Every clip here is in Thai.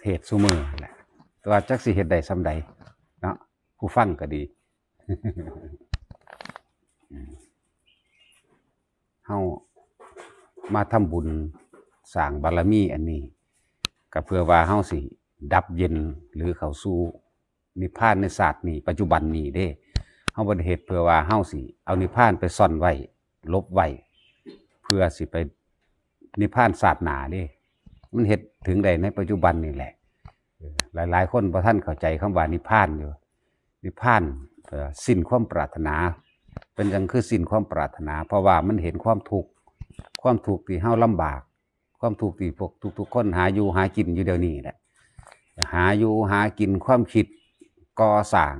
ทศซุมื้อแหละแต่ว่าจักสิเฮ็ดได้ส่ำใดเนาะผู้ฟังก็ดี เฮามาทำบุญสร้างบารมีอันนี้ก็เพื่อว่าเฮาสิดับเย็นหรือเข้าสู่นิพพานในศาสตร์นี้ปัจจุบันนี้เด้เฮาบ่ได้เฮ็ดเพื่อว่าเฮาสิเอานิพพานไปซ่อนไว้ลบไว้เพื่อสิไปนิพพานศาสตร์หน้าเด้มันเฮ็ดถึงได้ในปัจจุบันนี่แหละหลายๆคนบ่ทันเข้าใจคำว่านิพพานอยู่นิพพานสิ้นความปรารถนาเป็นจังคือสิ้นความปรารถนาเพราะว่ามันเห็นความทุกข์ที่เฮาลำบากความทุกข์ที่พวกทุกๆคนหาอยู่หากินอยู่เดี๋ยวนี้แหละหาอยู่หากินความคิดก่อสร้าง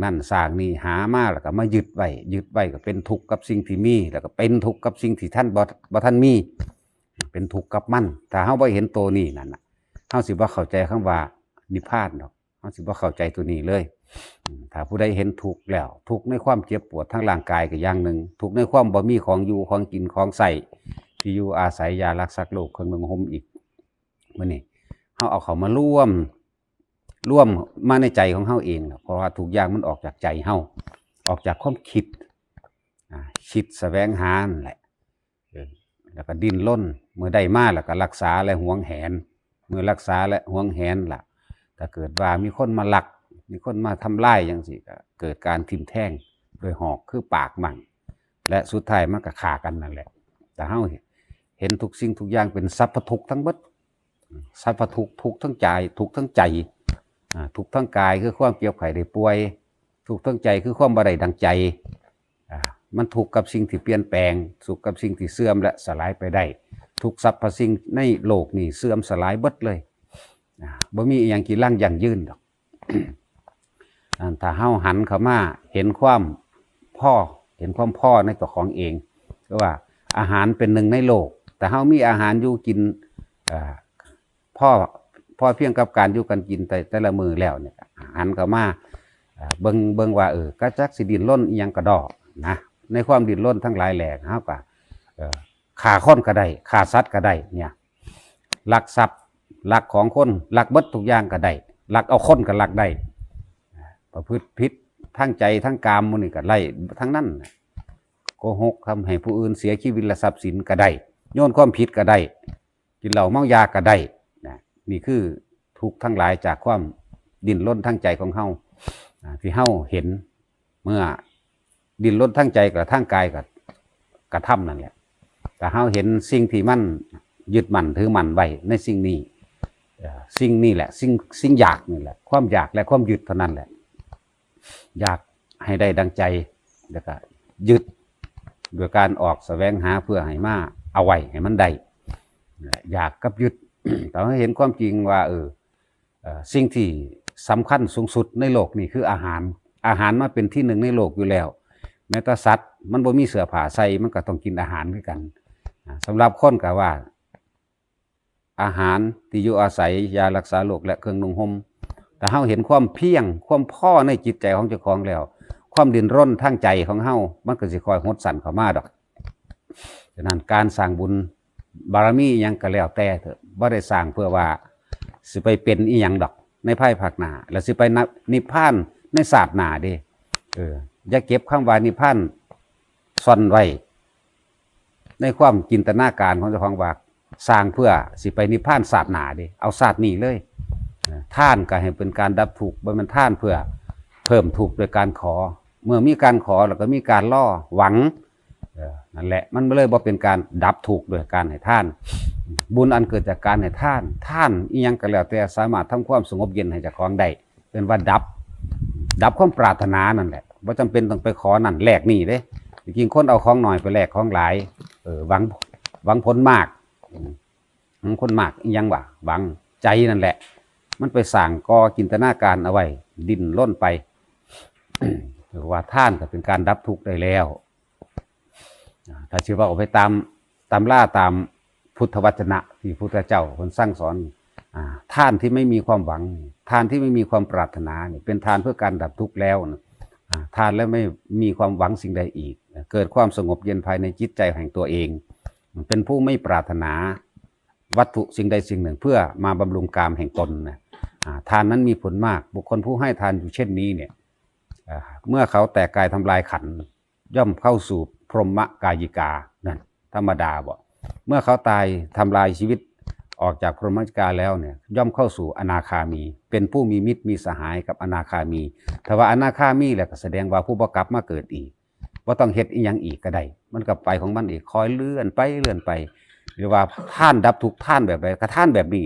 นั่นสร้างนี่หามาแล้วก็มายึดไว้ก็เป็นทุกข์กับสิ่งที่มีแล้วก็เป็นทุกข์กับสิ่งที่ท่านบ่ท่านมีเป็นทุกข์กับมันถ้าเฮาบ่เห็นตัวนี้นั่นน่ะเฮาสิบ่เข้าใจคำว่านิพพานดอกเฮาสิบ่เข้าใจตัวนี้เลยถ้าผู้ใดเห็นทุกข์แล้วทุกข์ในความเจ็บปวดทางร่างกายก็อย่างหนึ่งทุกข์ในความบ่มีของอยู่ของกินของใส่ที่อยู่อาศัยยารักษาโรคเครื่องนึ่งห่มอีกมื้อนี้เฮาเอาเข้ามาร่วมมาในใจของเฮาเองเพราะว่าทุกอย่างมันออกจากใจเฮาออกจากความคิดแสวงหานั่นแหละแล้วก็ดิ้นรนเมื่อได้มาแล้วก็รักษาและหวงแหนเมื่อรักษาและหวงแหนล่ะถ้าเกิดว่ามีคนมาลักมีคนมาทำลายจังซี่ก็เกิดการทิ่มแทงโดยหอกคือปากมันและสุดท้ายมันก็ฆ่ากันนั่นแหละแต่เฮาเห็นทุกสิ่งทุกอย่างเป็นสรรพทุกข์ทั้งหมดสรรพทุกข์ทุกข์ทั้งใจทุกข์ทั้งใจทุกข์ทั้งกายคือความเจ็บไข้ได้ป่วยทุกข์ทั้งใจคือความบ่ได้ดังใจมันทุกข์กับสิ่งที่เปลี่ยนแปลงสุขกับสิ่งที่เสื่อมและสลายไปได้ทุกสรรพสิ่งในโลกนี้เสื่อมสลายเบิดเลยบ่มีอีหยังที่ยั่งยืนดอก ถ้าเฮาหันเข้ามาเห็นความพ่อในตัวของเองก็ว่าอาหารเป็นหนึ่งในโลกแต่เฮามีอาหารอยู่กินพ่อเพียงกับการอยู่กันกินแต่ละมื้อแล้วเนี่ยหันเข้ามาเบิ่งว่าก็จักสิดิ้นรนอีหยังก็ดอกนะในความดิ้นรนทั้งหลายแหล่เฮาก็ฆ่าคนก็ได้ฆ่าสัตว์ก็ได้เนี่ยลักทรัพย์ลักของคนลักเบิดทุกอย่างก็ได้ลักเอาคนก็ลักได้ประพฤติผิดทั้งใจทั้งกามมื้อนี้ก็ไล่ทั้งนั้นโกหกทำให้ผู้อื่นเสียชีวิตและทรัพย์สินก็ได้โยนความผิดก็ได้กินเหล้าเมายาก็ได้นี่คือทุกข์ทั้งหลายจากความดิ้นรนทั้งใจของเฮาที่เฮาเห็นเมื่อดิ้นรนทั้งใจกับทั้งกายกับกระทำนั่นแหละแต่เฮาเห็นสิ่งที่มันยึดมั่นถือมั่นไว้ในสิ่งนี้แหละสิ่งอยากนี่แหละความอยากและความยึดเท่านั้นแหละอยากให้ได้ดังใจแล้วก็ยึดโดยการออกแสวงหาเพื่อให้มาเอาไว้ให้มันได้อยากกับยึด แต่ให้เห็นความจริงว่าสิ่งที่สำคัญสูงสุดในโลกนี่คืออาหารมาเป็นที่หนึ่งในโลกอยู่แล้วแม้แต่สัตว์มันบ่มีเสื้อผ้าใส่มันก็ต้องกินอาหารด้วยกันสำหรับคนก็ว่าอาหารที่อยู่อาศัยยารักษาโรคและเครื่องนุ่งห่มแต่เฮาเห็นความเพียงความพ่อในจิตใจของเจ้าของแล้วความดิ้นรนทางใจของเฮามันก็สิคอยหดสั่นเข้ามาดอกฉะนั้นการสร้างบุญบารมีอิหยังก็แล้วแต่เถอะบ่ได้สร้างเพื่อว่าสิไปเป็นอีหยังดอกในภายภาคหน้าแล้วสิไปนิพพานในศาสตร์หน้าเด้อย่าเก็บคำว่านิพพานซ่อนไว้ในความจินตนาการของเจ้าของว่าสร้างเพื่อสิไปนิพพานศาสตร์หน้าเด้เอาศาสตร์นี้เลยท่านก็ให้เป็นการดับทุกข์บ่แม่นท่านเพื่อเพิ่มทุกข์โดยการขอเมื่อมีการขอแล้วก็มีการล่อหวังนั่นแหละมันเลยบ่เป็นการดับทุกข์โดยการให้ท่านบุญอันเกิดจากการให้ท่านอีหยังก็แล้วแต่สามารถทำความสงบเย็นให้เจ้าของได้เป็นว่าดับความปรารถนานั่นแหละบ่จำเป็นต้องไปขอนั่นแลกนี่เด้จริงๆคนเอาของหน่อยไปแลกของหลายหวังผลมากคนมากอีหยังวะหวังใจนั่นแหละมันไปสร้างก่อจินตนาการเอาไว้ดิ้นรนไป หรือว่าท่านก็เป็นการดับทุกข์ได้แล้วถ้าชื่อว่าเอาไปตามล่าตามพุทธวจนะที่พุทธเจ้าคนสั่งสอนท่านที่ไม่มีความหวังท่านที่ไม่มีความปรารถนาเนี่ยเป็นทานเพื่อการดับทุกข์แล้วทานแล้วไม่มีความหวังสิ่งใดอีกเกิดความสงบเย็นภายในจิตใจแห่งตัวเองเป็นผู้ไม่ปรารถนา วัตถุสิ่งใดสิ่งหนึ่งเพื่อมาบำรุงกามแห่งตนนะทานนั้นมีผลมากบุคคลผู้ให้ทานอยู่เช่นนี้เนี่ยเมื่อเขาแตกกายทำลายขันธ์ย่อมเข้าสู่พรหมกายิกานั่นธรรมดาบ่เมื่อเขาตายทำลายชีวิตออกจากพรหมกาแล้วเนี่ยย่อมเข้าสู่อนาคามีเป็นผู้มีมิตรมีสหายกับอนาคามีถ้าว่าอนาคามีแหละก็แสดงว่าผู้บ่กลับมาเกิดอีกว่าต้องเฮ็ดอีหยังอีกก็ได้มันก็ไปของมันอีกคอยเลื่อนไปหรือว่าท่านดับทุกท่านแบบใดก็ท่านแบบนี้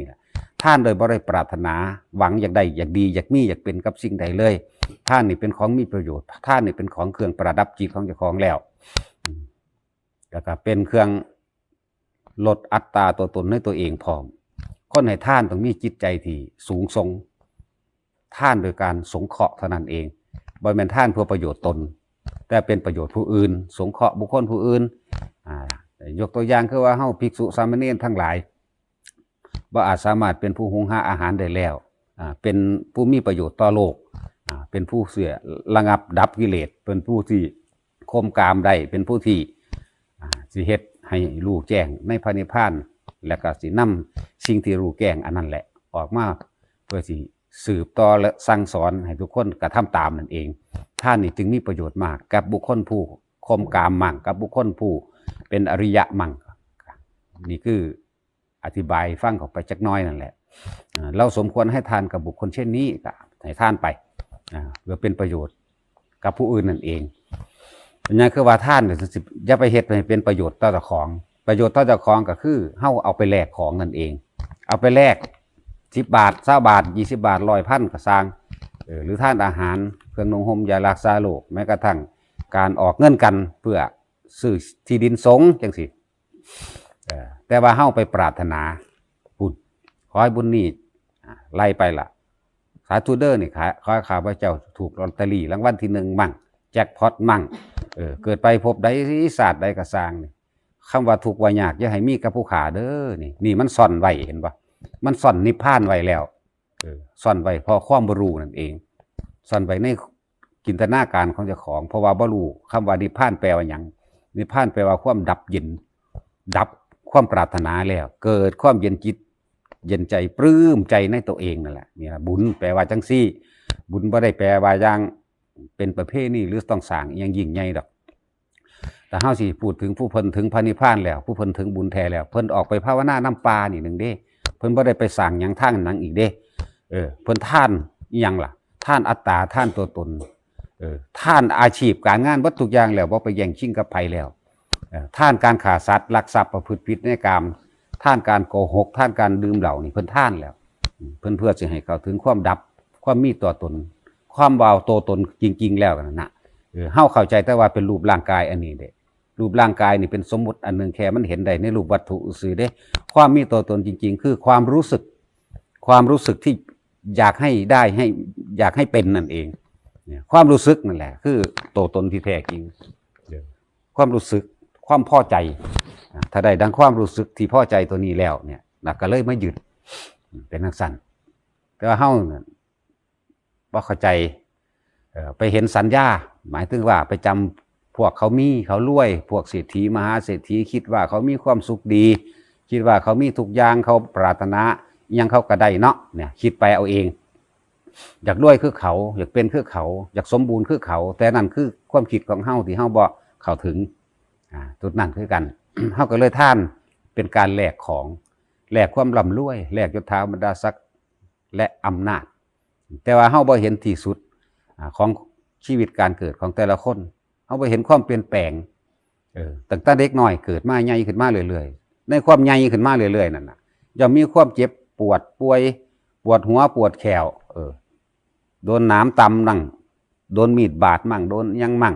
ท่านโดยบ่ได้ปรารถนาหวังอยากได้อยากดีอยากมีอยากเป็นกับสิ่งใดเลยท่านนี่เป็นของมีประโยชน์ท่านนี่เป็นของเครื่องประดับจิตของเจ้าของแล้วก็เป็นเครื่องลดอัตตาตัวตนให้ตัวเองพร้อมคนให้ท่านต้องมีจิตใจที่สูงส่งท่านโดยการสงเคราะห์เท่านั้นเองบ่แม่นท่านเพื่อประโยชน์ตนแต่เป็นประโยชน์ผู้อื่นสงเคราะห์บุคคลผู้อื่นยกตัวอย่างคือว่าเฮาภิกษุสามเณรทั้งหลายบ่อาจสามารถเป็นผู้หุงหาอาหารได้แล้วเป็นผู้มีประโยชน์ต่อโลกเป็นผู้เสียระงับดับกิเลสเป็นผู้ที่ข่มกามได้เป็นผู้ที่สิเฮ็ดให้รู้แจ้งในพระนิพพานและก็สินำสิ่งที่รู้แจ้งอันนั้นแหละออกมาเพื่อสิสืบต่อและสั่งสอนให้ทุกคนกระทำตามนั่นเองท่านนี่จึงมีประโยชน์มากกับบุคคลผู้ข่มกามมั่งกับบุคคลผู้เป็นอริยะมั่งนี่คืออธิบายฟังเข้าไปจักน้อยนั่นแหละเราสมควรให้ทานกับบุคคลเช่นนี้ก็ให้ทานไปเพื่อเป็นประโยชน์กับผู้อื่นนั่นเองอย่างคือว่าท่านอย่าไปเฮ็ดให้เป็นประโยชน์ต่อเจ้าของประโยชน์ต่อเจ้าของก็คือเฮาเอาไปแลกของนั่นเองเอาไปแลก10 บาท20 บาท20 บาท100,000ก็สร้างหรือท่านอาหารเครื่องนุ่งห่มยารักษาโรคแม้กระทั่งการออกเงินกันเพื่อซื้อที่ดินสงฆ์จังซี่แต่ว่าเฮาไปปรารถนาบุญขอให้บุญนี้ไล่ไปล่ะสาธุเด้อนี่ขอให้ข้าพเจ้าถูกลอตเตอรี่รางวัลที่1มั่งแจ็คพอตมั่งเกิดไปพบใดศาสตร์ใดก็สร้างนี่คำว่าทุกข์ว่ายากอย่าให้มีกับผู้ขาเด้อนี่มันซ่อนไว้เห็นบ่มันซ่อนนิพพานไว้แล้วซ่อนไว้เพราะความบ่รู้นั่นเองซ่อนไว้ในจินตนาการของเจ้าของเพราะว่าบ่รู้คำว่านิพพานแปลว่าหยังนิพพานแปลว่าความดับเย็นดับความปรารถนาแล้วเกิดความเย็นจิตเย็นใจปลื้มใจในตัวเองนั่นแหละนี่ล่ะบุญแปลว่าจังซี่บุญบ่ได้แปลว่าอย่างเป็นประเภทนี้หรือต้องสร้างอย่างยิ่งใหญ่ดอกแต่เฮาสิพูดถึงผู้เพิ่นถึงพระนิพพานแล้วผู้เพิ่นถึงบุญแท้แล้วเพิ่นออกไปภาวนาน้ำปลานี่นึงเด้เพิ่นบ่ได้ไปสร้างหยังทางนั้นอีกเด้เพิ่นท่านอีหยังล่ะท่านอัตตาท่านตัวตนท่านอาชีพการงานเบิดทุกอย่างแล้วบ่ไปแย่งชิงกับไผแล้วท่านการฆ่าสัตว์ลักทรัพย์ประพฤติผิดในกามท่านการโกหกท่านการดื่มเหล้านี่เพิ่นท่านแล้วเพิ่นเพื่อสิให้เข้าถึงความดับความมีตัวตนความว่าวตัวตนจริงๆแล้วนั่นน่ะเฮาเข้าใจแต่ว่าเป็นรูปร่างกายอันนี้เด้รูปร่างกายนี่เป็นสมมุติอันนึงแค่มันเห็นได้ในรูปวัตถุซื่อเด้ความมีตัวตนจริงๆคือความรู้สึกที่อยากให้ได้ให้อยากให้เป็นนั่นเองความรู้สึกนั่นแหละคือตัวตนที่แท้จริงความรู้สึกความพอใจถ้าได้ดังความรู้สึกที่พอใจตัวนี้แล้วเนี่ยก็เลยไม่หยุดเป็นนักสั่นแต่ว่าเฮาบ่เข้าใจไปเห็นสัญญาหมายถึงว่าไปจำพวกเขามีเขารวยพวกเศรษฐีมหาเศรษฐีคิดว่าเขามีความสุขดีคิดว่าเขามีทุกอย่างเขาปรารถนายังเขาก็ได้เนาะเนี่ยคิดไปเอาเองอยากรวยคือเขาอยากเป็นคือเขาอยากสมบูรณ์คือเขาแต่นั่นคือความคิดของเฮาที่เฮาบ่เข้าถึงจุดนั้นคือกัน เฮาก็เลยท่านเป็นการแลกของแลกความร่ำรวยแลกยศถาบรรดาศักดิ์และอำนาจแต่ว่าเฮาบ่เห็นที่สุดของชีวิตการเกิดของแต่ละคนเฮาบ่เห็นความเปลี่ยนแปลงตั้งแต่เด็กน้อยเกิดมาใหญ่ขึ้นมาเรื่อยๆในความใหญ่ขึ้นมาเรื่อยๆนั่นน่ะย่อมมีความเจ็บปวดป่วยปวดหัวปวดแขวโดนน้ำตำนั่งโดนมีดบาดมั่งโดนยังมั่ง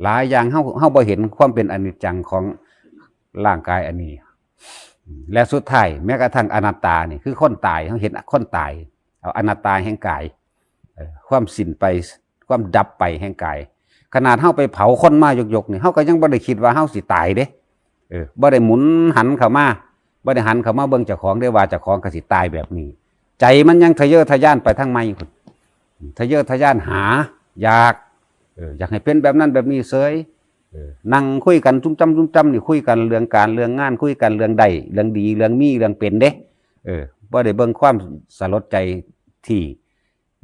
หลายอย่างเฮาบ่เห็นความเป็นอนิจจังของร่างกายอันนี้และสุดท้ายแม้กระทั่งอนัตตานี่คือคนตายเฮาเห็นคนตายเอาอนัตตาแห่งกายความสิ้นไปความดับไปแห่งกายขนาดเฮาไปเผาคนมายกๆนี่เฮาก็ยังบ่ได้คิดว่าเฮาสิตายเด้บ่ได้หมุนหันเข้ามาบ่ได้หันเข้ามาเบิ่งเจ้าของได้ว่าเจ้าของก็สิตายแบบนี้ใจมันยังทะเยอทะยานไปทางใหม่พุ่นทะเยอทะยานหาอยากให้เป็นแบบนั้นแบบนี้เสย นั่งคุยกันจุ้มจ้ำนี่คุยกันเรื่องการเรื่องงานคุยกันเรื่องใดเรื่องดีเรื่องมีเรื่องเป็นเด้บ่ได้เบิ่งความสลดใจที่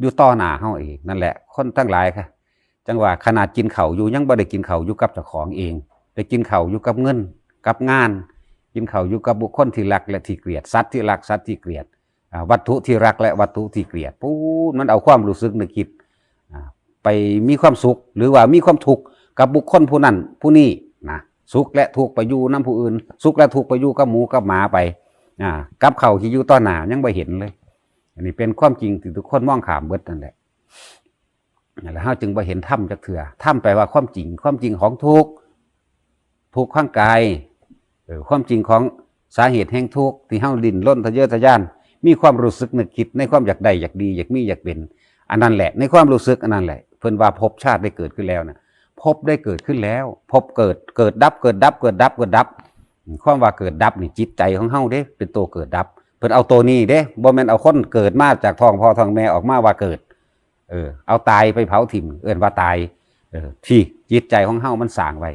อยู่ต่อหน้าเฮาเองนั่นแหละคนทั้งหลายค่ะจังว่าขนาดกินข้าวอยู่ยังบ่ได้กินข้าวอยู่กับเจ้าของเองได้กินข้าวอยู่กับเงินกับงานกินข้าวอยู่กับบุคคลที่รักและที่เกลียดสัตว์ที่รักสัตว์ที่เกลียดวัตถุที่รักและวัตถุที่เกลียดปู๊มันเอาความรู้สึกนึกคิดไปมีความสุขหรือว่ามีความทุกข์กับบุคคลผู้นั้นผู้นี้นะสุขและทุกข์ไปอยู่นำผู้อื่นสุขและทุกข์ไปอยู่กับหมูกับหมาไปกับเขาที่อยู่ต่อหน้ายังไม่เห็นเลยอันนี้เป็นความจริงที่ทุกคนมองข้ามเบิดนั่นแหละแล้วเฮาจึงบ่เห็นธรรมจักเทื่อธรรมแปลว่าความจริงของทุกข์ข้างกายความจริงของสาเหตุแห่งทุกข์ที่เฮาดิ้นรนทะเยอทะยานมีความรู้สึกนึกคิดในความอยากได้อยากดีอยากมีอยากเป็นอันนั้นแหละในความรู้สึกอันนั้นแหละเพิ่นว่าภพชาติได้เกิดขึ้นแล้วนะภพได้เกิดขึ้นแล้วภพเกิดดับความว่าเกิดดับนี่จิตใจของเฮาเด้เป็นตัวเกิดดับเพิ่นเอาตัวนี้เด้บ่แม่นเอาคนเกิดมาจากท้องพ่อท้องแม่ออกมาว่าเกิดเอาตายไปเผาถิ่มเอิ้นว่าตายที่จิตใจของเฮามันสร้างไว้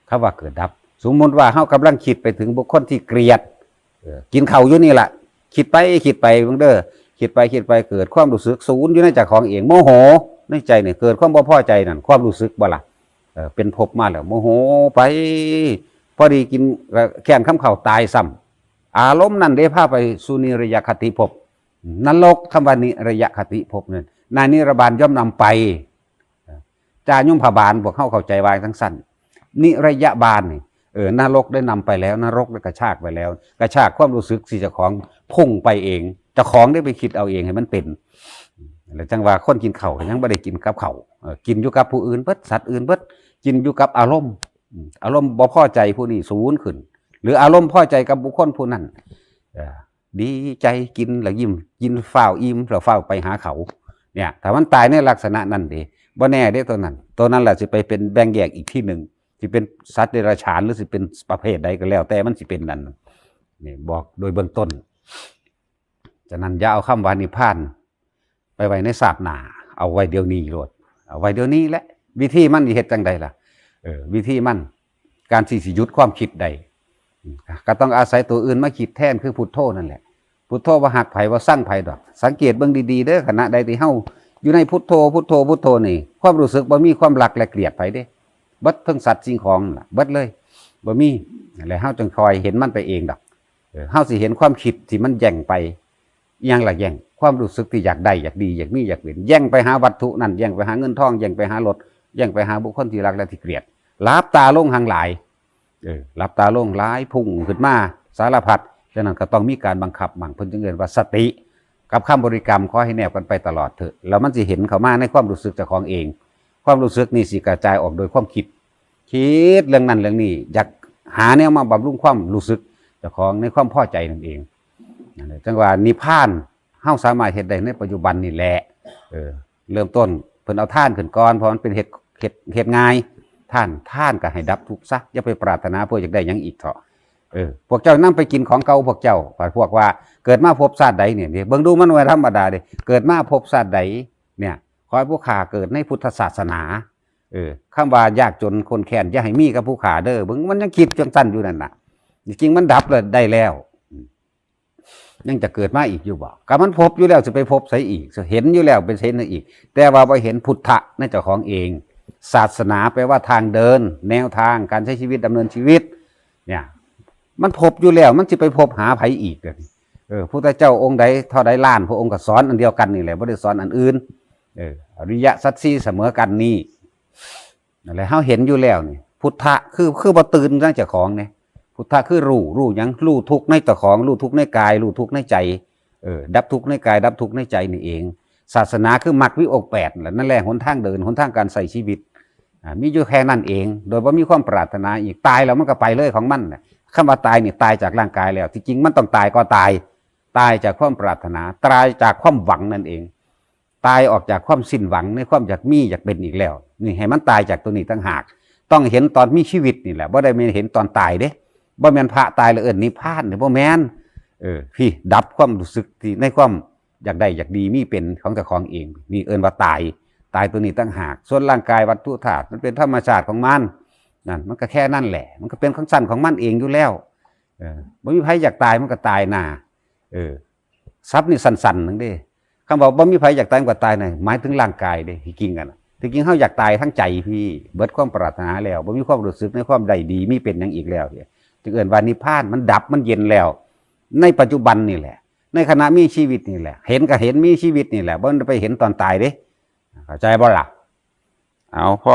คำว่าเกิดดับสมมติว่าเฮากำลังคิดไปถึงบุคคลที่เกลียดกินข้าวอยู่นี่แหละคิดไปเบิ่งเด้อคิดไปเกิดความรู้สึกศูนย์อยู่ในใจของเองโมโหในใจเนี่ยเกิดความบ่พอใจนั่นความรู้สึกบ่ล่ะเป็นภพมาแล้วโมโหไปพอดีกินแค้นคำเข่าตายซ้ำอารมณ์นั่นได้พาไปสู่นิรยคติภพนรกคำว่านิรยคติภพนั่นนายนิรบาลย่อมนำไปจายุ่มผาบาลพวกเข้าใจวายทั้งสั้นนิรยบาลนี่นรกได้นำไปแล้วนรกได้กระชากไปแล้วกระชากความรู้สึกสิเจ้าของพุ่งไปเองเจ้าของได้ไปคิดเอาเองให้มันเป็นแล้วจังว่าคนกินเข่ายังไม่ได้กินกับเข่ากินอยู่กับผู้อื่นเบิดสัตว์อื่นเบิดกินอยู่กับอารมณ์บ่พอใจผู้นี้ศูนย์ขึ้นหรืออารมณ์พอใจกับบุคคลผู้นั้นดีใจกินแล้วยิ้มกินฝ้าวอิ่มแล้วฝ้าวไปหาเขาเนี่ยถ้ามันตายในลักษณะนั้นดิบ่แน่ได้ตัวนั้นแหละจะไปเป็นแบ่งแยกอีกที่หนึ่งที่เป็นสัตว์เดรัจฉานหรือสิเป็นประเภทใดก็แล้วแต่มันสิเป็นนั่นนี่บอกโดยเบื้องต้นฉะนั้นอย่าเอาคำว่านิพพานไปไว้ในศาสนาเอาไว้เดี๋ยวนี้โลดเอาไว้เดี๋ยวนี้แหละวิธีมันเฮ็ดจังใดล่ะวิธีมันการสิหยุดความคิดใดก็ต้องอาศัยตัวอื่นมาคิดแทนคือพุทโธนั่นแหละพุทโธบ่หักไผบ่สั่งไผดอกสังเกตเบิ่งดีๆเด้อขณะใดที่เฮาอยู่ในพุทโธนี่ความรู้สึกบ่มีความรักและเกลียดไผเด้เบิดทั้งสัตว์สิ่งของล่ะเบิดเลยบ่มีแล้วเฮาจึงคอยเห็นมันไปเองดอกเฮาสิเห็นความคิดที่มันแย่งไปอีหยังล่ะแย่งความรู้สึกที่อยากได้อยากดีอยากมีอยากเป็นแย่งไปหาวัตถุนั่นแย่งไปหาเงินทองแย่งไปหารถแย่งไปหาบุคคลที่รักและที่เกลียดลับตาลงหังหลายลับตาลงหลายพุ่งขึ้นมาสารพัดฉะนั้นก็ต้องมีการบังคับมั่งเพิ่นจึงเรียกว่าสติกับคำบริกรรมขอให้แนบกันไปตลอดเถอะแล้วมันสิเห็นเข้ามาในความรู้สึกเจ้าของเองความรู้สึกนี่สิกระจายออกโดยความคิดเรื่องนั้นเรื่องนี้อยากหาแนวมาบำรุงความรู้สึกเจ้าของในความพอใจนั่นเองจังว่านิพพานเฮาสามารถเฮ็ดได้ในปัจจุบันนี่แหละเริ่มต้นเพิ่นเอาท่านขึ้นก่อนเพราะมันเป็นเฮ็ดง่ายท่านก็ให้ดับทุกข์ซะอย่าไปปรารถนาเพื่ออยากได้หยังอีกเถาะพวกเจ้านำไปกินของเก่าพวกเจ้าพวกว่าเกิดมาพบชาติใดเนี่ยเบิ่งดูมันว่าธรรมดาเด้เกิดมาพบชาติใดเนี่ยขอให้ผู้ข้าเกิดในพุทธศาสนาคำว่ายากจนคนแค้นอย่าให้มีกับผู้ข้าเด้อเบิ่งมันยังคิดจังซั่นอยู่นั่นน่ะจริงๆมันดับเลยได้แล้วยังจะเกิดมาอีกอยู่บ่ก็มันพบอยู่แล้วจะไปพบไสอีกเห็นอยู่แล้วเป็นเห็นอีกแต่ว่าบ่เห็นพุทธะในเจ้าของเองศาสนาแปลว่าทางเดินแนวทางการใช้ชีวิตดำเนินชีวิตเนี่ยมันพบอยู่แล้วมันจะไปพบหาไผอีกพระพุทธเจ้าองค์ใดเท่าใดล้านพระองค์ก็สอนอันเดียวกันนี่แหละบ่ได้สอนอันอื่นอริยสัจสี่เสมอกันนี่นั่นแหละเฮาเห็นอยู่แล้วนี่พุทธะคือบ่ตื่นจังเจ้าของเนี่ยพุทธะคือรู้หยังรู้ทุกข์ในเจ้าของรู้ทุกข์ในกายรู้ทุกข์ในใจดับทุกข์ในกายดับทุกข์ในใจนี่เองศาสนาคือมรรควิโอแปดนั่นแหละหนทางเดินหนทางการใส่ชีวิตมีอยู่แค่นั้นเองโดยว่ามีความปรารถนาอีกตายแล้วมันก็ไปเลยของมันคำว่าตายนี่ตายจากร่างกายแล้วที่จริงมันต้องตายก็ตายจากความปรารถนาตายจากความหวังนั่นเองตายออกจากความสิ้นหวังในความอยากมีอยากเป็นอีกแล้วนี่ให้มันตายจากตัวนี้ตั้งหากต้องเห็นตอนมีชีวิตนี่แหละบ่ได้ไม่เห็นตอนตายเด้บ่แม่นพระตายแล้วนิพพานเนี่ยบ่แม่นพี่ดับความรู้สึกที่ในความอยากได้อยากดีมีเป็นของเจ้าของเองนี่ว่าตายตัวนี้ตั้งหากส่วนร่างกายวัตถุธาตุมันเป็นธรรมชาติของมัน นั่นมันก็แค่นั่นแหละมันก็เป็นของสั้นของมันเองอยู่แล้วบ่มีไผอยากตายมันก็ตายน่ะทรัพย์นี่สั้นๆนึงเด้คำบอกบ่มีไผอยากตายมันก็ตายน่ะหมายถึงร่างกายเด้ที่จริงกันที่จริงเฮาอยากตายทั้งใจพี่เบิดความปรารถนาแล้วบ่มีความรู้สึกในความใดดีมีเป็นหยังอีกแล้วจึงเอิ้นว่านิพพานมันดับมันเย็นแล้วในปัจจุบันนี่แหละในขณะมีชีวิตนี่แหละเห็นก็เห็นมีชีวิตนี่แหละบ่ได้ไปเห็นตอนตายเด้เข้าใจบ่ล่ะเอาพอ